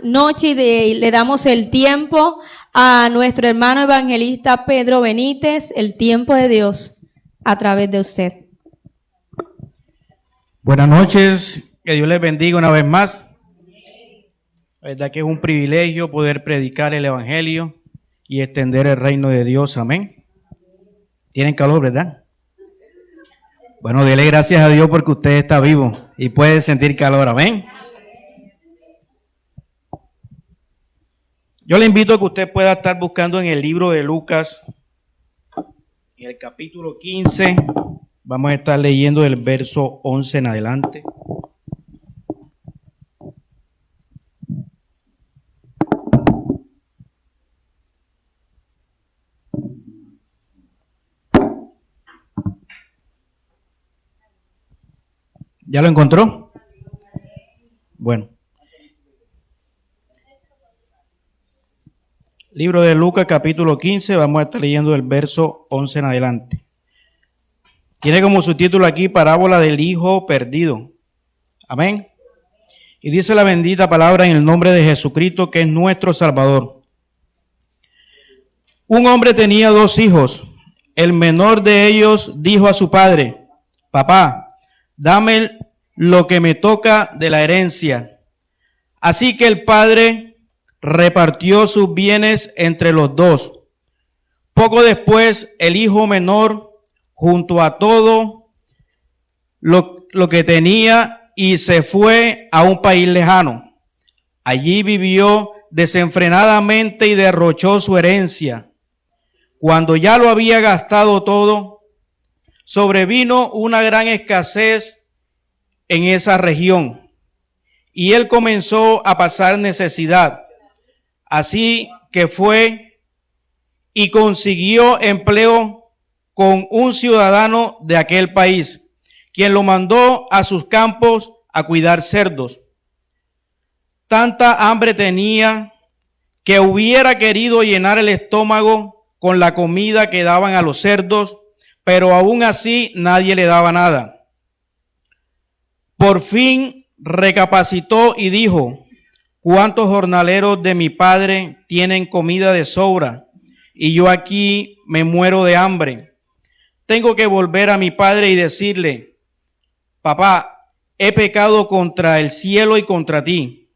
noche y le damos el tiempo a nuestro hermano evangelista Pedro Benítez, el tiempo de Dios a través de usted. Buenas noches, que Dios les bendiga una vez más. La verdad que es un privilegio poder predicar el evangelio y extender el reino de Dios, amén. Tienen calor, ¿verdad? Bueno, dele gracias a Dios porque usted está vivo y puede sentir calor, amén. Yo le invito a que usted pueda estar buscando en el libro de Lucas, en el capítulo 15, vamos a estar leyendo del verso 11 en adelante. ¿Ya lo encontró? Bueno. Libro de Lucas, capítulo 15, vamos a estar leyendo el verso 11 en adelante. Tiene como subtítulo aquí, parábola del hijo perdido. Amén. Y dice la bendita palabra en el nombre de Jesucristo, que es nuestro Salvador. Un hombre tenía 2 hijos. El menor de ellos dijo a su padre: papá, dame lo que me toca de la herencia. Así que el padre repartió sus bienes entre los 2. Poco después, el hijo menor, junto a todo lo que tenía, y se fue a un país lejano. Allí vivió desenfrenadamente y derrochó su herencia. Cuando ya lo había gastado todo, sobrevino una gran escasez en esa región, y él comenzó a pasar necesidad. Así que fue y consiguió empleo con un ciudadano de aquel país, quien lo mandó a sus campos a cuidar cerdos. Tanta hambre tenía que hubiera querido llenar el estómago con la comida que daban a los cerdos, pero aún así nadie le daba nada. Por fin recapacitó y dijo: ¿cuántos jornaleros de mi padre tienen comida de sobra? Y yo aquí me muero de hambre. Tengo que volver a mi padre y decirle: papá, he pecado contra el cielo y contra ti.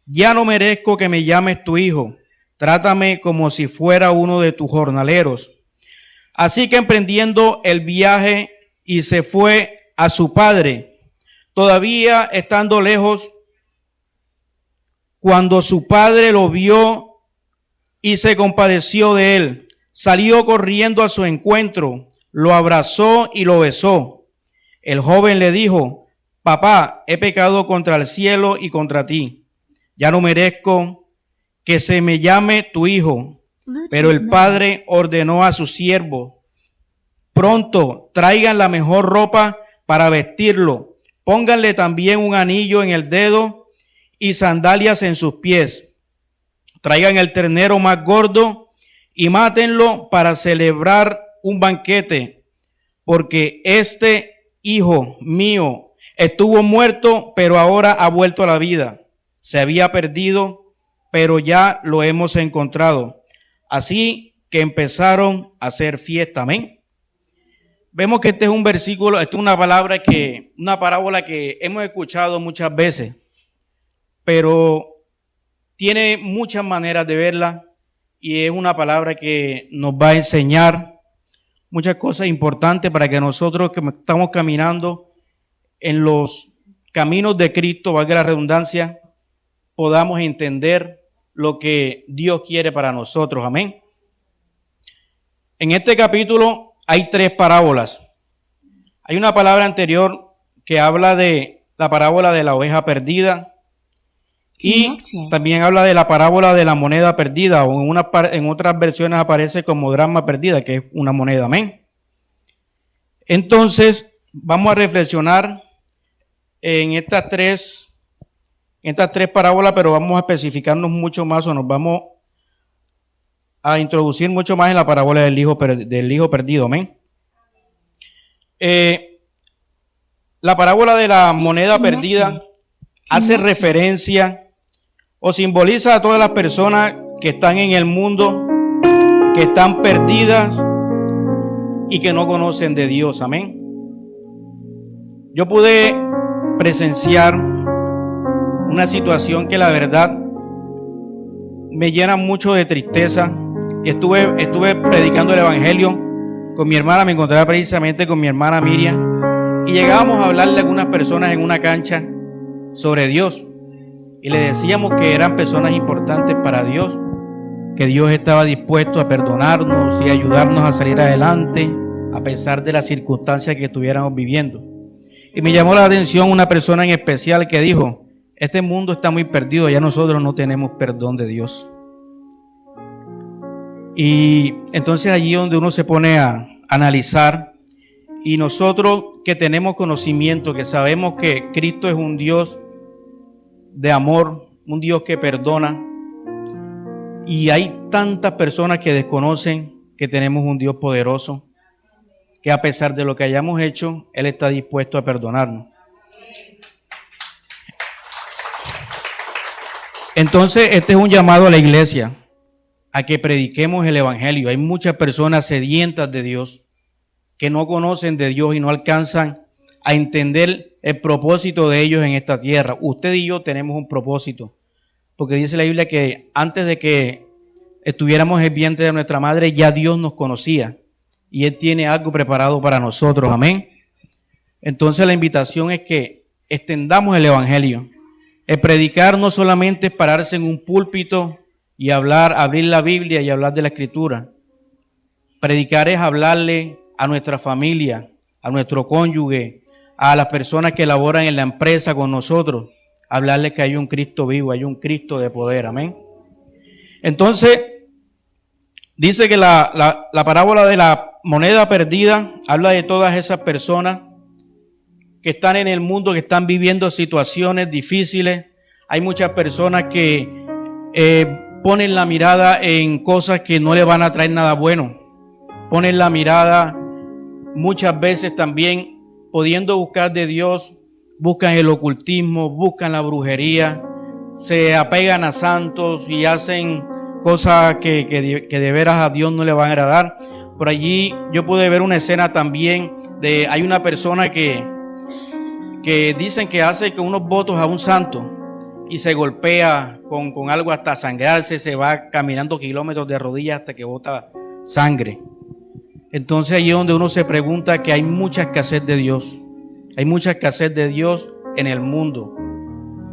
Ya no merezco que me llames tu hijo. Trátame como si fuera uno de tus jornaleros. Así que emprendiendo el viaje y se fue a su padre. Todavía estando lejos, cuando su padre lo vio y se compadeció de él, salió corriendo a su encuentro, lo abrazó y lo besó. El joven le dijo: papá, he pecado contra el cielo y contra ti. Ya no merezco que se me llame tu hijo. Pero el padre ordenó a sus siervos: pronto traigan la mejor ropa para vestirlo. Pónganle también un anillo en el dedo y sandalias en sus pies. Traigan el ternero más gordo y mátenlo para celebrar un banquete, porque este hijo mío estuvo muerto, pero ahora ha vuelto a la vida. Se había perdido, pero ya lo hemos encontrado. Así que empezaron a hacer fiesta. Amén. Vemos que este es un versículo, esta es una parábola que hemos escuchado muchas veces, pero tiene muchas maneras de verla y es una palabra que nos va a enseñar muchas cosas importantes para que nosotros que estamos caminando en los caminos de Cristo, valga la redundancia, podamos entender lo que Dios quiere para nosotros. Amén. En este capítulo hay 3 parábolas. Hay una palabra anterior que habla de la parábola de la oveja perdida y también habla de la parábola de la moneda perdida, o en otras versiones aparece como dracma perdida, que es una moneda. Amén. Entonces, vamos a reflexionar en estas tres parábolas, pero vamos a especificarnos mucho más, o nos vamos a introducir mucho más en la parábola del hijo perdido. Amén. La parábola de la moneda perdida hace referencia o simboliza a todas las personas que están en el mundo, que están perdidas y que no conocen de Dios. Amén. Yo pude presenciar una situación que la verdad me llena mucho de tristeza. Estuve predicando el evangelio con mi hermana, me encontraba precisamente con mi hermana Miriam, y llegábamos a hablarle a algunas personas en una cancha sobre Dios, y le decíamos que eran personas importantes para Dios, que Dios estaba dispuesto a perdonarnos y ayudarnos a salir adelante a pesar de las circunstancias que estuviéramos viviendo. Y me llamó la atención una persona en especial que dijo: este mundo está muy perdido, ya nosotros no tenemos perdón de Dios. Y entonces allí donde uno se pone a analizar, y nosotros que tenemos conocimiento, que sabemos que Cristo es un Dios de amor, un Dios que perdona, y hay tantas personas que desconocen que tenemos un Dios poderoso, que a pesar de lo que hayamos hecho, Él está dispuesto a perdonarnos. Entonces, este es un llamado a la iglesia, a que prediquemos el evangelio. Hay muchas personas sedientas de Dios, que no conocen de Dios y no alcanzan a entender el propósito de ellos en esta tierra. Usted y yo tenemos un propósito, porque dice la Biblia que antes de que estuviéramos en el vientre de nuestra madre, ya Dios nos conocía y Él tiene algo preparado para nosotros. Amén. Entonces la invitación es que extendamos el evangelio. El predicar no solamente es pararse en un púlpito y hablar, abrir la Biblia y hablar de la Escritura. Predicar es hablarle a nuestra familia, a nuestro cónyuge, a las personas que laboran en la empresa con nosotros, hablarles que hay un Cristo vivo, hay un Cristo de poder. Amén. Entonces, dice que la parábola de la moneda perdida habla de todas esas personas que están en el mundo, que están viviendo situaciones difíciles. Hay muchas personas que ponen la mirada en cosas que no le van a traer nada bueno. Ponen la mirada muchas veces también, pudiendo buscar de Dios, buscan el ocultismo, buscan la brujería, se apegan a santos y hacen cosas que de veras a Dios no le van a agradar. Por allí yo pude ver una escena también hay una persona que dicen que hace que unos votos a un santo y se golpea con algo hasta sangrarse, se va caminando kilómetros de rodillas hasta que bota sangre. Entonces allí es donde uno se pregunta que hay mucha escasez de Dios. Hay mucha escasez de Dios en el mundo,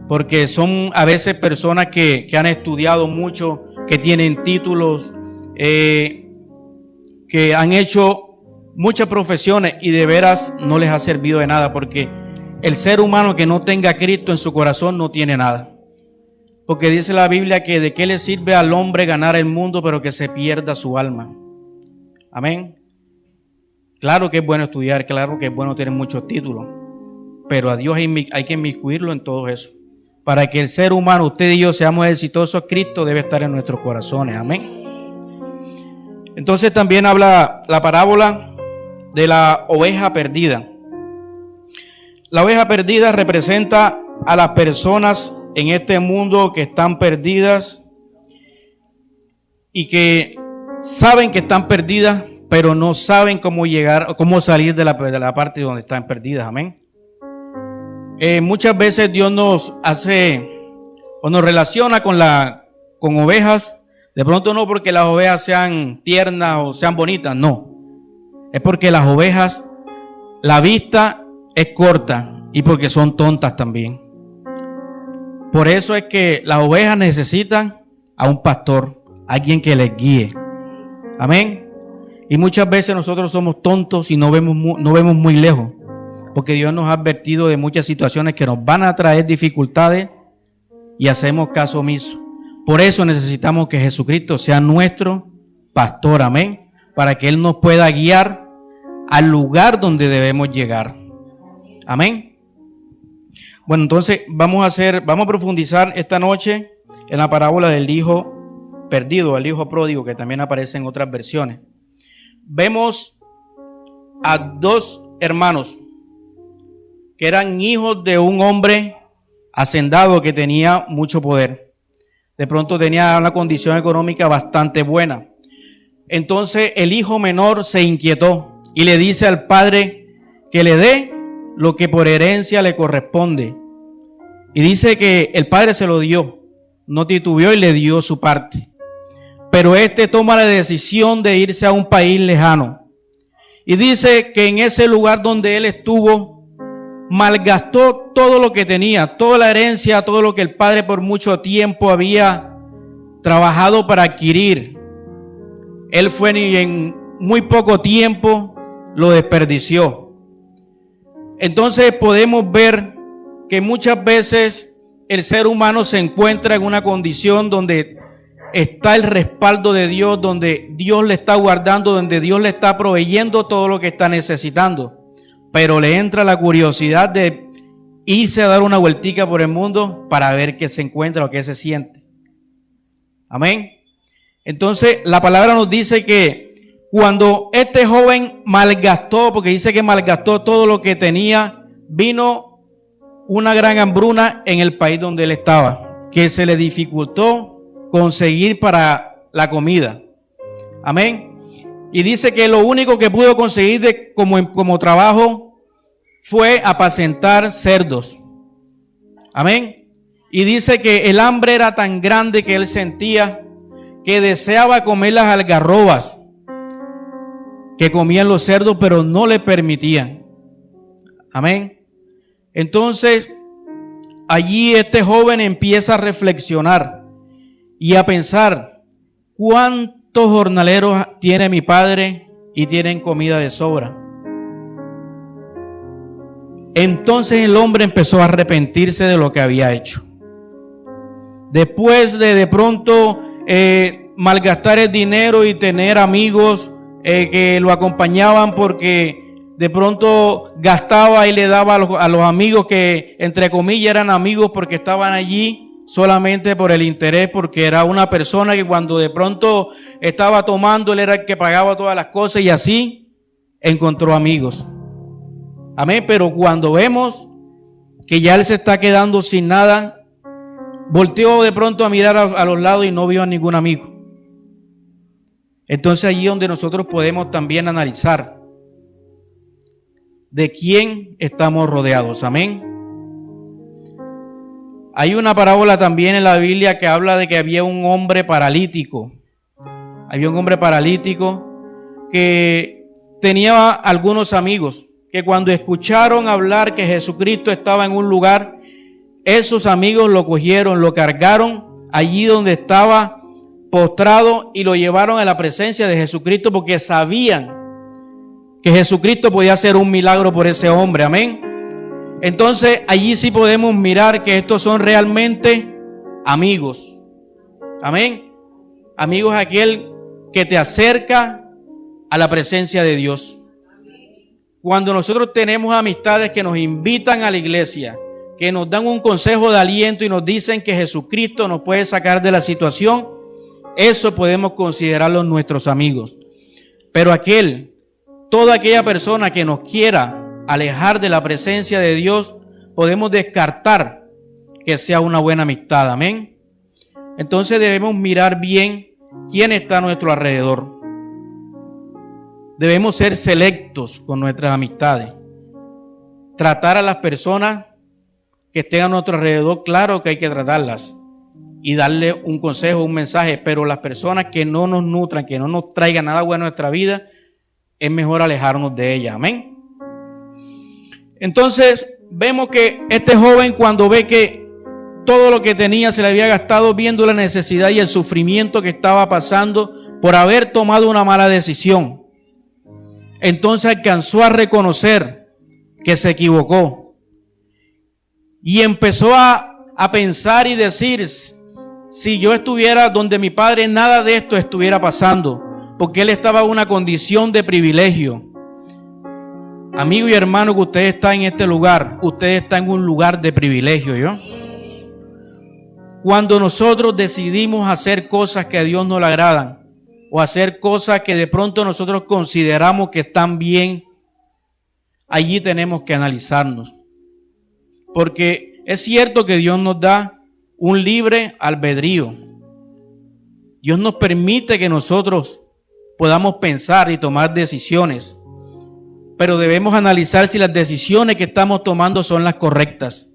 porque son a veces personas que han estudiado mucho, que tienen títulos, que han hecho muchas profesiones y de veras no les ha servido de nada, porque el ser humano que no tenga a Cristo en su corazón no tiene nada. Porque dice la Biblia que de qué le sirve al hombre ganar el mundo pero que se pierda su alma. Amén. Claro que es bueno estudiar, claro que es bueno tener muchos títulos, pero a Dios hay que inmiscuirlo en todo eso. Para que el ser humano, usted y yo, seamos exitosos, Cristo debe estar en nuestros corazones. Amén. Entonces también habla la parábola de la oveja perdida. La oveja perdida representa a las personas en este mundo que están perdidas y que saben que están perdidas, pero no saben cómo llegar o cómo salir de la parte donde están perdidas. Amén. Muchas veces Dios nos hace o nos relaciona con ovejas. De pronto no porque las ovejas sean tiernas o sean bonitas, no. Es porque las ovejas, la vista es corta y porque son tontas también. Por eso es que las ovejas necesitan a un pastor, alguien que les guíe. Amén. Y muchas veces nosotros somos tontos y no vemos muy lejos, porque Dios nos ha advertido de muchas situaciones que nos van a traer dificultades y hacemos caso omiso. Por eso necesitamos que Jesucristo sea nuestro pastor, amén, para que Él nos pueda guiar al lugar donde debemos llegar. Amén. Bueno, entonces vamos a profundizar esta noche en la parábola del hijo perdido, el hijo pródigo, que también aparece en otras versiones. Vemos a dos hermanos que eran hijos de un hombre hacendado que tenía mucho poder. de pronto tenía una condición económica bastante buena. Entonces el hijo menor se inquietó y le dice al padre que le dé lo que por herencia le corresponde. Y dice que el padre se lo dio, no titubeó y le dio su parte. Pero este toma la decisión de irse a un país lejano. Y dice que en ese lugar donde él estuvo, malgastó todo lo que tenía, toda la herencia, todo lo que el padre por mucho tiempo había trabajado para adquirir. Él fue y en muy poco tiempo lo desperdició. Entonces podemos ver que muchas veces el ser humano se encuentra en una condición donde está el respaldo de Dios, donde Dios le está guardando, donde Dios le está proveyendo todo lo que está necesitando. Pero le entra la curiosidad de irse a dar una vueltica por el mundo para ver qué se encuentra o qué se siente. Amén. Entonces la palabra nos dice que cuando este joven malgastó, porque dice que malgastó todo lo que tenía, vino una gran hambruna en el país donde él estaba, que se le dificultó conseguir para la comida. Amén. Y dice que lo único que pudo conseguir como trabajo fue apacentar cerdos. Amén. Y dice que el hambre era tan grande que él sentía que deseaba comer las algarrobas que comían los cerdos, pero no le permitían. Amén. Entonces, allí este joven empieza a reflexionar y a pensar, ¿cuántos jornaleros tiene mi padre y tienen comida de sobra? Entonces el hombre empezó a arrepentirse de lo que había hecho. Después de pronto malgastar el dinero y tener amigos que lo acompañaban, porque de pronto gastaba y le daba a los amigos que entre comillas eran amigos porque estaban allí solamente por el interés, porque era una persona que cuando de pronto estaba tomando, él era el que pagaba todas las cosas, y así encontró amigos. Amén. Pero cuando vemos que ya él se está quedando sin nada, volteó de pronto a mirar a los lados y no vio a ningún amigo. Entonces allí donde nosotros podemos también analizar de quién estamos rodeados. Amén. Hay una parábola también en la Biblia que habla de que había un hombre paralítico. Había un hombre paralítico que tenía algunos amigos que cuando escucharon hablar que Jesucristo estaba en un lugar, esos amigos lo cogieron, lo cargaron allí donde estaba postrado y lo llevaron a la presencia de Jesucristo, porque sabían que Jesucristo podía hacer un milagro por ese hombre. Amén. Entonces allí sí podemos mirar que estos son realmente amigos. Amén. Amigos es aquel que te acerca a la presencia de Dios. Cuando nosotros tenemos amistades que nos invitan a la iglesia, que nos dan un consejo de aliento y nos dicen que Jesucristo nos puede sacar de la situación, eso podemos considerarlos nuestros amigos. Pero toda aquella persona que nos quiera alejar de la presencia de Dios, podemos descartar que sea una buena amistad. Amén. Entonces debemos mirar bien quién está a nuestro alrededor. Debemos ser selectos con nuestras amistades. Tratar a las personas que estén a nuestro alrededor, claro que hay que tratarlas y darle un consejo, un mensaje, pero las personas que no nos nutran, que no nos traigan nada bueno a nuestra vida, es mejor alejarnos de ellas. Amén. Entonces vemos que este joven, cuando ve que todo lo que tenía se le había gastado, viendo la necesidad y el sufrimiento que estaba pasando por haber tomado una mala decisión, entonces alcanzó a reconocer que se equivocó y empezó a pensar y decir, si yo estuviera donde mi padre, nada de esto estuviera pasando, porque él estaba en una condición de privilegio. Amigo y hermano, que usted está en este lugar, usted está en un lugar de privilegio, ¿yo? Cuando nosotros decidimos hacer cosas que a Dios no le agradan, o hacer cosas que de pronto nosotros consideramos que están bien, allí tenemos que analizarnos. Porque es cierto que Dios nos da un libre albedrío. Dios nos permite que nosotros podamos pensar y tomar decisiones, pero debemos analizar si las decisiones que estamos tomando son las correctas,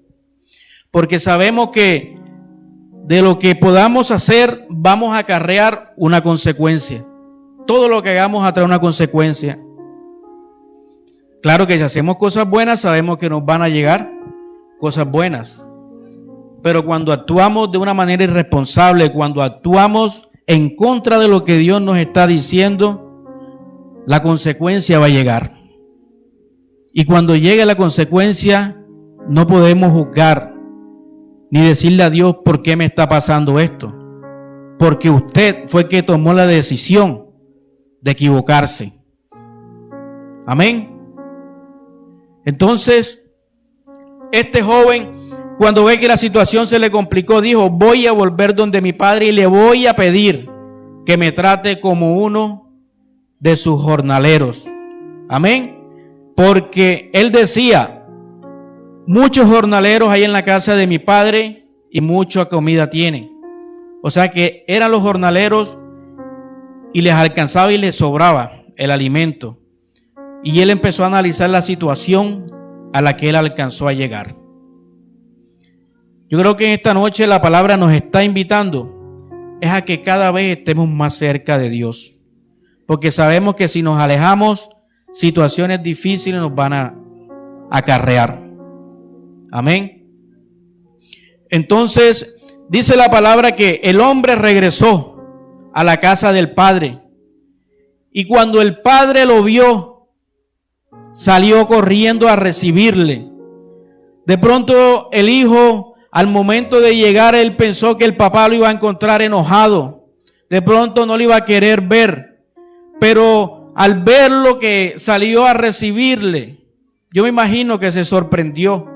porque sabemos que de lo que podamos hacer vamos a acarrear una consecuencia. Todo lo que hagamos atrae una consecuencia. Claro que si hacemos cosas buenas sabemos que nos van a llegar cosas buenas, pero cuando actuamos de una manera irresponsable, cuando actuamos en contra de lo que Dios nos está diciendo, la consecuencia va a llegar. Y cuando llegue la consecuencia, no podemos juzgar ni decirle a Dios por qué me está pasando esto, porque usted fue el que tomó la decisión de equivocarse. Amén. Entonces, este joven, cuando ve que la situación se le complicó, dijo: voy a volver donde mi padre y le voy a pedir que me trate como uno de sus jornaleros. Amén. Porque él decía: muchos jornaleros hay en la casa de mi padre y mucha comida tienen. O sea que eran los jornaleros y les alcanzaba y les sobraba el alimento. Y él empezó a analizar la situación a la que él alcanzó a llegar. Yo creo que en esta noche la palabra nos está invitando es a que cada vez estemos más cerca de Dios, porque sabemos que si nos alejamos, situaciones difíciles nos van a acarrear. Amén. Entonces dice la palabra que el hombre regresó a la casa del padre, y cuando el padre lo vio, salió corriendo a recibirle. De pronto el hijo, al momento de llegar, él pensó que el papá lo iba a encontrar enojado. De pronto no lo iba a querer ver. Pero al verlo que salió a recibirle, yo me imagino que se sorprendió.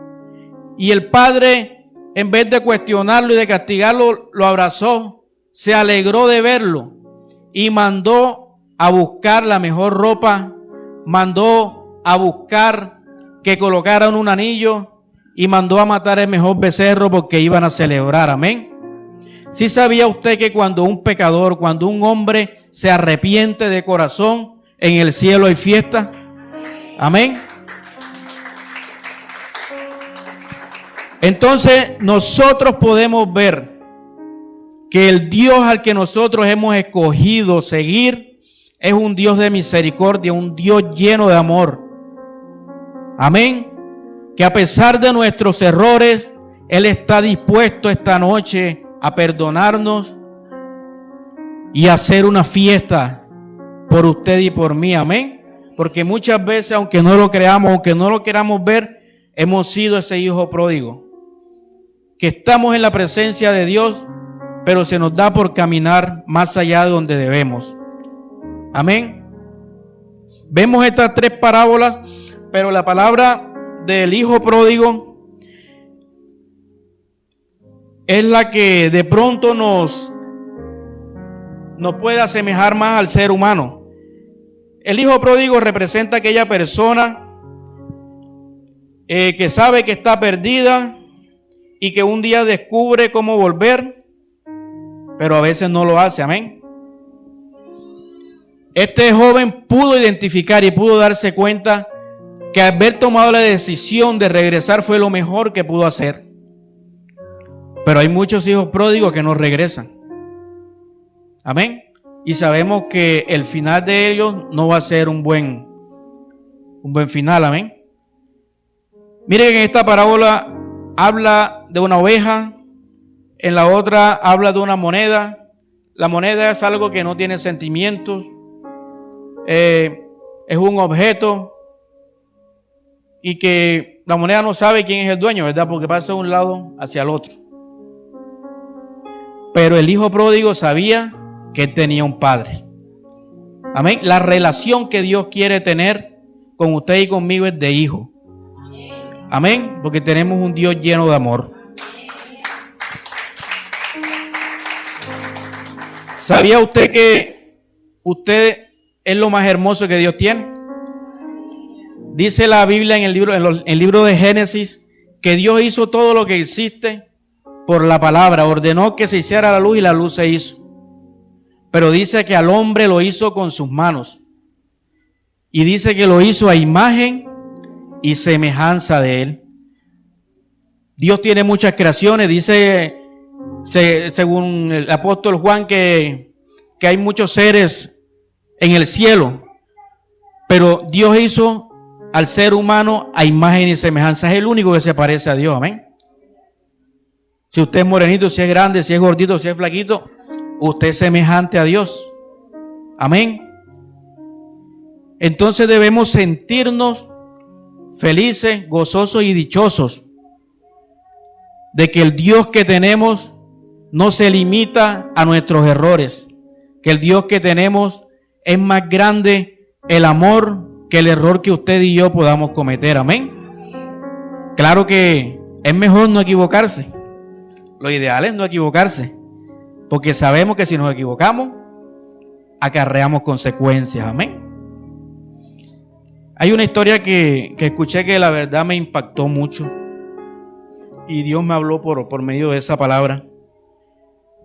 Y el padre, en vez de cuestionarlo y de castigarlo, lo abrazó, se alegró de verlo y mandó a buscar la mejor ropa, mandó a buscar que colocaran un anillo y mandó a matar el mejor becerro porque iban a celebrar. Amén. ¿Sí sabía usted que cuando un pecador, cuando un hombre se arrepiente de corazón, en el cielo hay fiesta? Amén. Entonces nosotros podemos ver que el Dios al que nosotros hemos escogido seguir es un Dios de misericordia, un Dios lleno de amor. Amén. Que a pesar de nuestros errores, Él está dispuesto esta noche a perdonarnos y a hacer una fiesta por usted y por mí. Amén. Porque muchas veces, aunque no lo creamos, aunque no lo queramos ver, hemos sido ese hijo pródigo, que estamos en la presencia de Dios, pero se nos da por caminar más allá de donde debemos. Amén. Vemos estas tres parábolas, pero la palabra del hijo pródigo es la que de pronto nos puede asemejar más al ser humano. El hijo pródigo representa a aquella persona que sabe que está perdida y que un día descubre cómo volver, pero a veces no lo hace. Amén. Este joven pudo identificar y pudo darse cuenta que haber tomado la decisión de regresar fue lo mejor que pudo hacer. Pero hay muchos hijos pródigos que no regresan. Amén. Y sabemos que el final de ellos no va a ser un buen final. Amén. Miren, en esta parábola habla de una oveja, en la otra habla de una moneda. La moneda es algo que no tiene sentimientos, es un objeto, y que la moneda no sabe quién es el dueño, ¿verdad? Porque pasa de un lado hacia el otro. Pero el hijo pródigo sabía que él tenía un padre. Amén. La relación que Dios quiere tener con usted y conmigo es de hijo. Amén. Porque tenemos un Dios lleno de amor. ¿Sabía usted que usted es lo más hermoso que Dios tiene? Dice la Biblia en el libro de Génesis que Dios hizo todo lo que existe por la palabra, ordenó que se hiciera la luz y la luz se hizo. Pero dice que al hombre lo hizo con sus manos. Y dice que lo hizo a imagen y semejanza de él. Dios tiene muchas creaciones, dice según el apóstol Juan que hay muchos seres en el cielo, pero Dios hizo al ser humano a imagen y semejanza. Es el único que se parece a Dios, amén. Si usted es morenito, si es grande, si es gordito, si es flaquito, usted es semejante a Dios, amén. Entonces debemos sentirnos felices, gozosos y dichosos de que el Dios que tenemos no se limita a nuestros errores, que el Dios que tenemos es más grande el amor que el error que usted y yo podamos cometer, amén. Claro que es mejor no equivocarse, lo ideal es no equivocarse, porque sabemos que si nos equivocamos acarreamos consecuencias, amén. Hay una historia que escuché que la verdad me impactó mucho y Dios me habló por medio de esa palabra.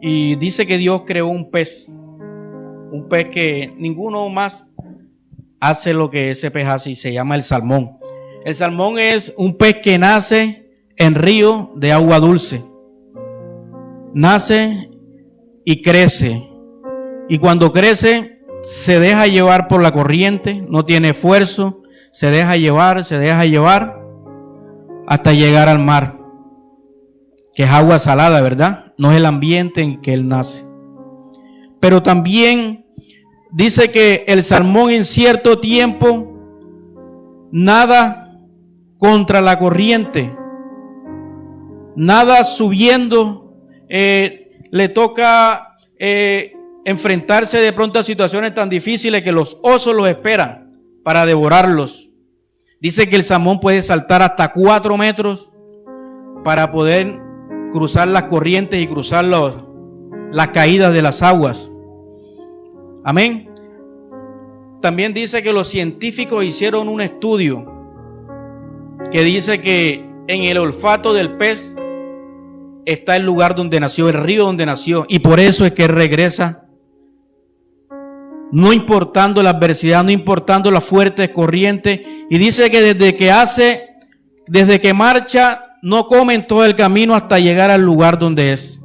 Y dice que Dios creó un pez que ninguno más hace lo que ese pez hace, y se llama el salmón. El salmón es un pez que nace en río de agua dulce. Nace y crece. Y cuando crece se deja llevar por la corriente, no tiene esfuerzo, se deja llevar hasta llegar al mar, que es agua salada, ¿verdad? No es el ambiente en que él nace. Pero también dice que el salmón en cierto tiempo nada contra la corriente, nada subiendo, le toca enfrentarse de pronto a situaciones tan difíciles que los osos los esperan para devorarlos. Dice que el salmón puede saltar hasta 4 metros para poder cruzar las corrientes y cruzar las caídas de las aguas. Amén. También dice que los científicos hicieron un estudio que dice que en el olfato del pez está el lugar donde nació, el río donde nació, y por eso es que él regresa, no importando la adversidad, no importando las fuertes corrientes. Y dice que desde que marcha, no come en todo el camino hasta llegar al lugar donde es.